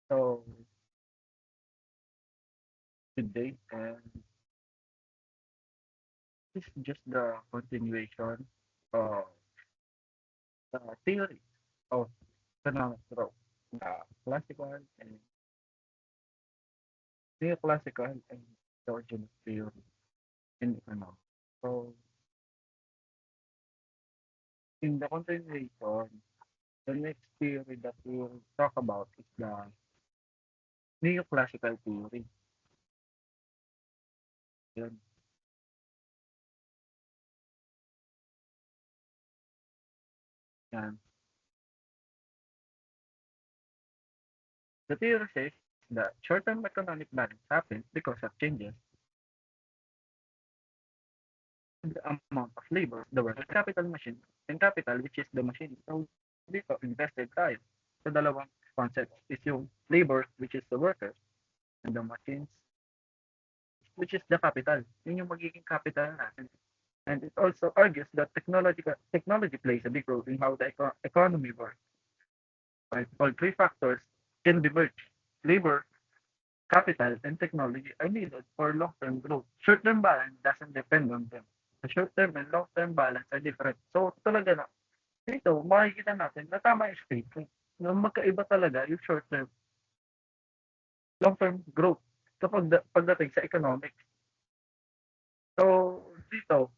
So, good day, and this is just the continuation of the theory of economic growth, the classical and neoclassical and endogenous theory in economics. So, in the continuation, the next theory that we will talk about is the neoclassical theory. Yun, yan. The theory says that short-term economic balance happens because of changes the amount of labor, the worker capital machine, and capital which is the machine. So dito, invested tayo sa dalawang concepts is yung labor which is the workers and the machines which is the capital. Yun yung magiging capital natin. And it also argues that technology plays a big role in how the economy works. Right? All three factors can be merged. Labor, capital, and technology are needed for long-term growth. Short-term balance doesn't depend on them. The short-term and long-term balance are different. So talaga na, dito makikita natin na tama yung statement na magkaiba talaga yung short-term, long-term growth kapag pagdating sa economics. So dito,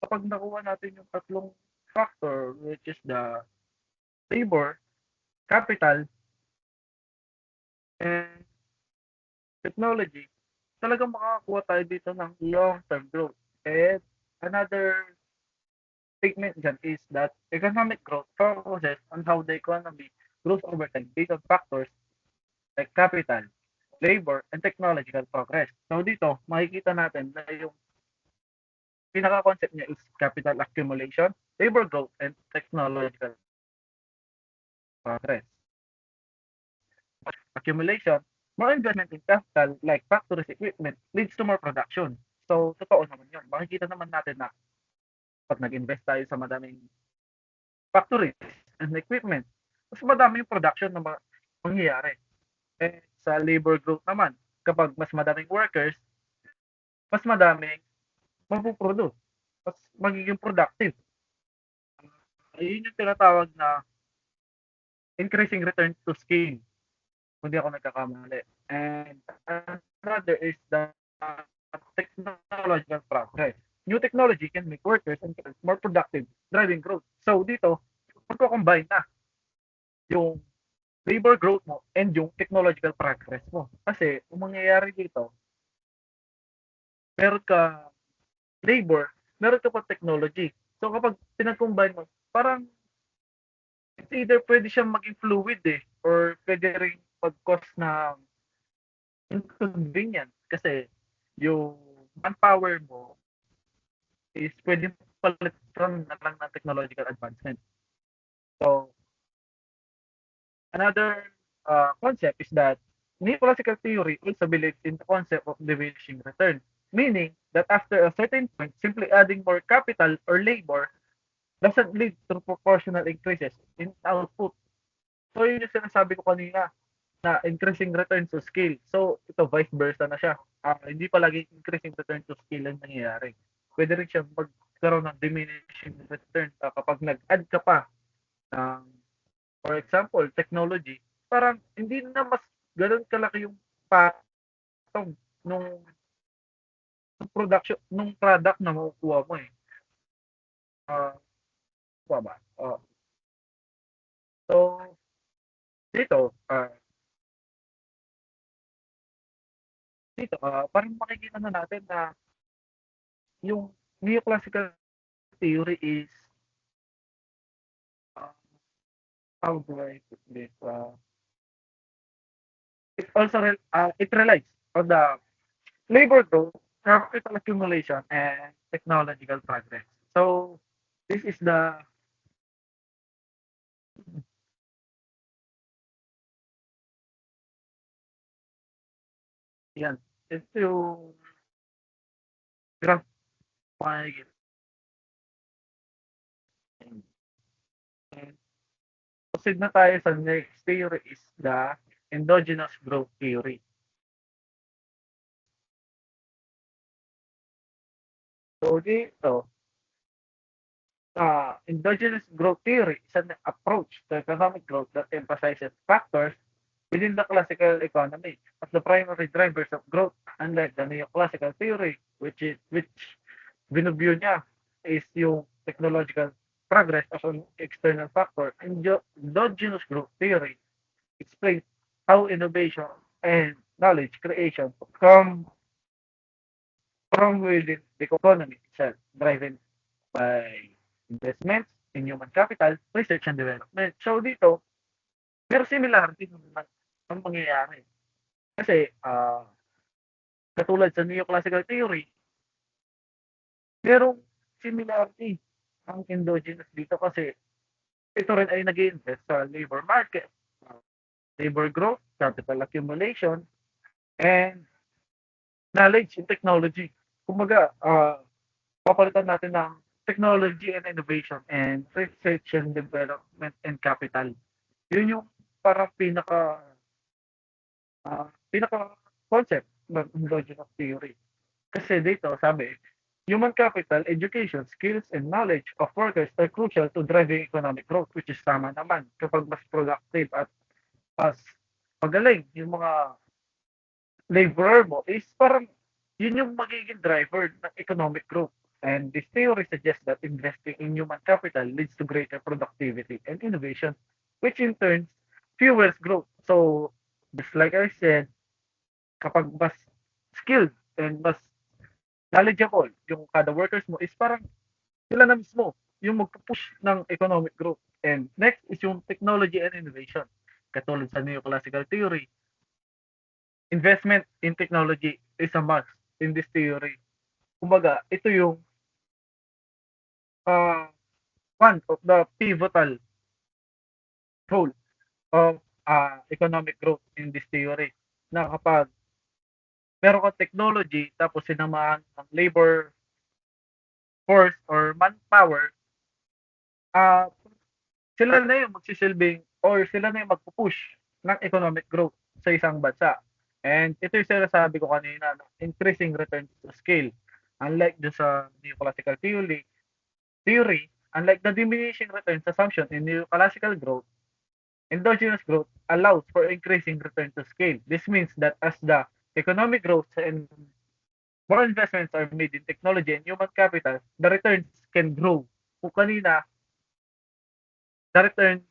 kapag nakuha natin yung tatlong factor which is the labor, capital, and technology, talagang makakakuha tayo dito ng long-term growth. And another statement dyan is that economic growth focuses on how the economy grows over time based on factors like capital, labor, and technological progress. So dito, makikita natin na yung pinaka-concept niya is capital accumulation, labor growth, and technological progress. Accumulation, more investment in capital like factories equipment leads to more production. So, totoo naman yun. Makikita naman natin na pag nag-invest tayo sa madaming factories and equipment, mas madami yung production na mangyayari. Eh, sa labor growth naman, kapag mas madaming workers, mas madaming mapuproduce. Mas magiging productive. Ayun yung tinatawag na increasing return to scale. Kung di ako nagkakamali. And another is the technological progress. New technology can make workers and more productive, driving growth. So dito, magko-combine na yung labor growth mo and yung technological progress mo. Kasi kung mangyayari dito, meron ka labor, meron ka pa technology. So kapag pinag-combine mo, parang it's either pwede siyang maging fluid or pwede rin mag-cause ng inconvenience kasi yung manpower mo is pwede palitan na lang ng technological advancement. So, another concept is that neoclassical theory also believes in the concept of diminishing return, meaning that after a certain point, simply adding more capital or labor doesn't lead to proportional increases in output. So, yun yung sinasabi ko kanina na increasing return to scale. So, ito vice versa na siya. Hindi palagi increasing return to scale ang nangyayari. Pwede rin siya magkaroon ng diminishing return kapag nag-add ka pa ng, for example, technology. Parang hindi na mas ganun kalaki yung patong nung production, nung product na makukuha mo eh. Uh, ba? So, dito, parang makikita na natin na yung neoclassical theory is uh, how do I put this? It relies on the labor growth, capital accumulation, and technological progress. So this is the yan. Ito yung graph makikita. And proceed na tayo sa next theory is the endogenous growth theory. So dito, endogenous growth theory is an approach to economic growth that emphasizes factors within the classical economy as the primary drivers of growth, unlike the neoclassical theory, which binubyo niya is yung technological progress as an external factor. Endogenous growth theory explains how innovation and knowledge creation come from within the economy itself, driven by investments in human capital, research and development. So dito, pero similarity naman ang mangyayari. Kasi katulad sa neoclassical theory, merong similarity ang endogenous dito kasi ito rin ay nag-iinvest sa labor market, labor growth, capital accumulation, and knowledge and technology. Kumbaga, papalitan natin ng technology and innovation and research and development and capital. Yun yung parang pinaka concept ng endogenous theory. Kasi dito, sabi, human capital, education, skills, and knowledge of workers are crucial to driving economic growth, which is tama naman. Kapag mas productive at mas magaling yung mga laborer mo is parang yun yung magiging driver ng economic growth. And this theory suggests that investing in human capital leads to greater productivity and innovation, which in turn fuels growth. So, just like I said, kapag mas skilled and mas knowledgeable yung kada workers mo is parang sila na mismo yung magpupush ng economic growth. And next is yung technology and innovation. Katulad sa neoclassical theory, investment in technology is a must in this theory. Kumbaga, ito yung uh, one of the pivotal role of economic growth in this theory. Na kapag meron kang technology tapos sinamahan ng labor force or manpower, uh, sila na yung magsisilbing or sila na yung magpupush ng economic growth sa isang bansa. And ito yung sinasabi ko kanina, no? Increasing returns to scale. Unlike do sa neoclassical theory, unlike the diminishing returns assumption in neoclassical growth, endogenous growth allows for increasing return to scale. This means that as the economic growth and more investments are made in technology and human capital, the returns can grow. Kung kanina, the returns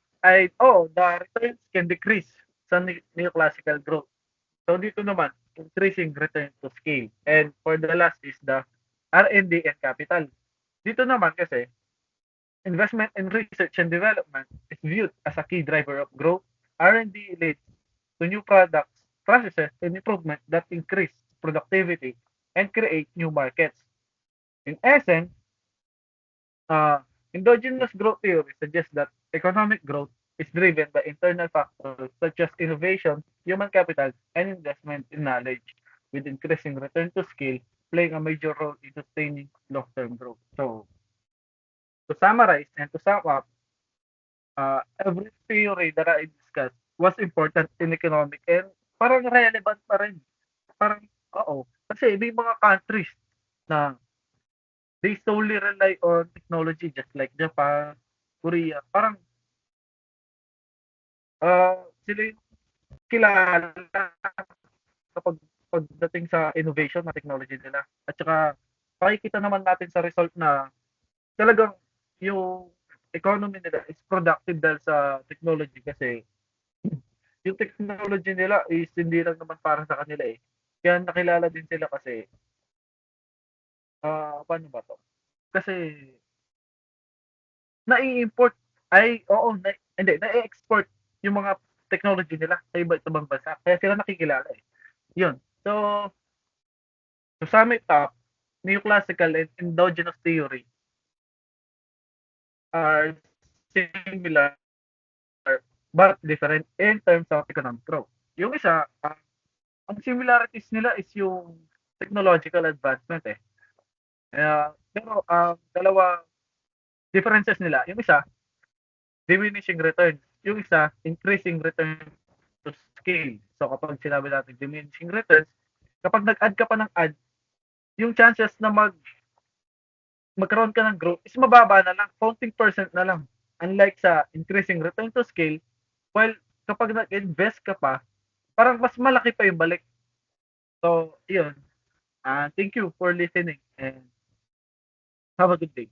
can decrease sa neoclassical growth. So dito naman, increasing return to scale. And for the last is the R&D and capital. Dito naman kasi, investment in research and development is viewed as a key driver of growth. R&D leads to new products, processes, and improvement that increase productivity and create new markets. In essence, endogenous growth theory suggests that economic growth is driven by internal factors such as innovation, human capital, and investment in knowledge, with increasing return to skill playing a major role in sustaining long-term growth. So, to summarize and to sum up, every theory that I discussed was important in economic and parang relevant pa rin. Parang, oo. Kasi may mga countries na they solely rely on technology just like Japan, Korea. Parang sila yung kilala kapag pagdating sa innovation na technology nila. At saka makikita naman natin sa result na talagang yung economy nila is productive dahil sa technology kasi yung technology nila is hindi lang naman para sa kanila eh. Kaya nakilala din sila kasi paano ba to? Kasi nai-import ay oo, hindi, na-export yung mga technology nila sa iba't ibang bansa. Kaya sila nakikilala eh. Yun. So, to sum it up, neoclassical and endogenous theory are similar but different in terms of economic growth. Yung isa, ang similarities nila is yung technological advancement eh. Pero ang dalawa differences nila, yung isa, diminishing returns. Yung isa, increasing return to scale. So kapag sinabi natin diminishing returns, kapag nag-add ka pa ng add, yung chances na magkaroon ka ng growth is mababa na lang, counting percent na lang. Unlike sa increasing return to scale, while kapag nag-invest ka pa, parang mas malaki pa yung balik. So, yun. Thank you for listening and have a good day.